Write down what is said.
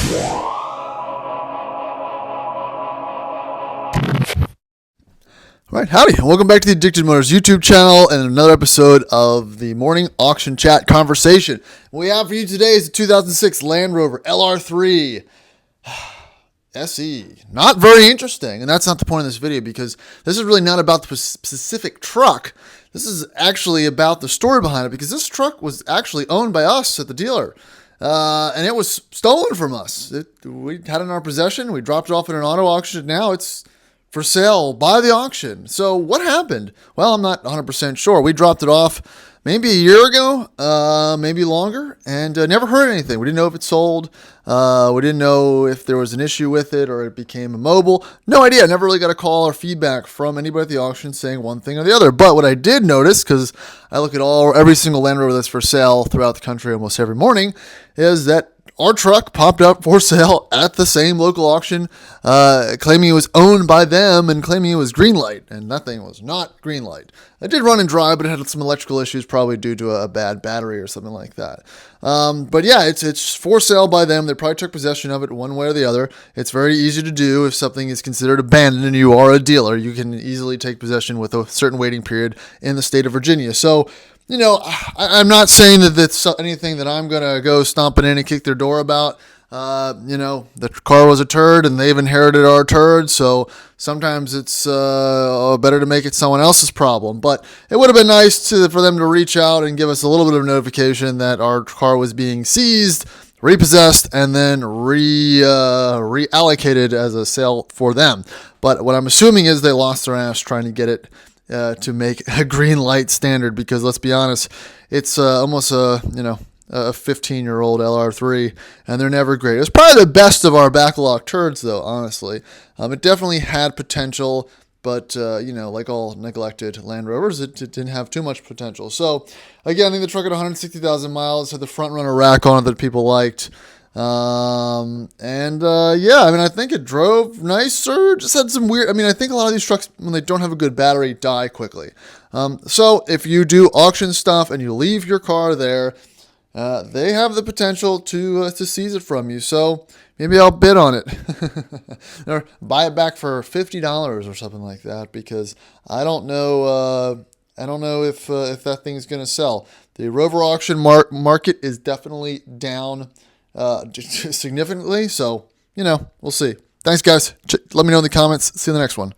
All right, howdy, and welcome back to the Addicted Motors YouTube channel and another episode of the Morning Auction Chat Conversation. What we have for you today is the 2006 Land Rover LR3 SE. Not very interesting, and that's not the point of this video because this is really not about the specific truck. This is actually about the story behind it because this truck was actually owned by us at the dealer. And it was stolen from us. We had it in our possession. We dropped it off at an auto auction. Now it's for sale by the auction. So what happened? Well, I'm not 100% sure. We dropped it off maybe a year ago, maybe longer, and never heard anything. We didn't know if it sold. We didn't know if there was an issue with it or it became immobile. No idea. Never really got a call or feedback from anybody at the auction saying one thing or the other. But what I did notice, because I look at every single Land Rover that's for sale throughout the country almost every morning, is that our truck popped up for sale at the same local auction, claiming it was owned by them and claiming it was green light, and that thing was not green light. It did run and drive, but it had some electrical issues, probably due to a bad battery or something like that. But yeah, it's for sale by them. They probably took possession of it one way or the other. It's very easy to do if something is considered abandoned and you are a dealer. You can easily take possession with a certain waiting period in the state of Virginia. So, you know, I'm not saying that that's anything that I'm going to go stomping in and kick their door about. You know, the car was a turd and they've inherited our turd. So sometimes it's better to make it someone else's problem. But it would have been nice for them to reach out and give us a little bit of notification that our car was being seized, repossessed, and then reallocated as a sale for them. But what I'm assuming is they lost their ass trying to get it to make a green light standard, because let's be honest, it's almost a 15-year-old LR3, and they're never great. It was probably the best of our backlog turds, though, honestly. It definitely had potential, but, like all neglected Land Rovers, it didn't have too much potential. So, again, I think the truck had 160,000 miles, had the front runner rack on it that people liked. I think it drove nicer, just had some weird, I think a lot of these trucks, when they don't have a good battery, die quickly. So if you do auction stuff and you leave your car there, they have the potential to seize it from you. So maybe I'll bid on it or buy it back for $50 or something like that, because I don't know if that thing's going to sell. The Rover auction market is definitely down significantly. So, we'll see. Thanks, guys. Let me know in the comments. See you in the next one.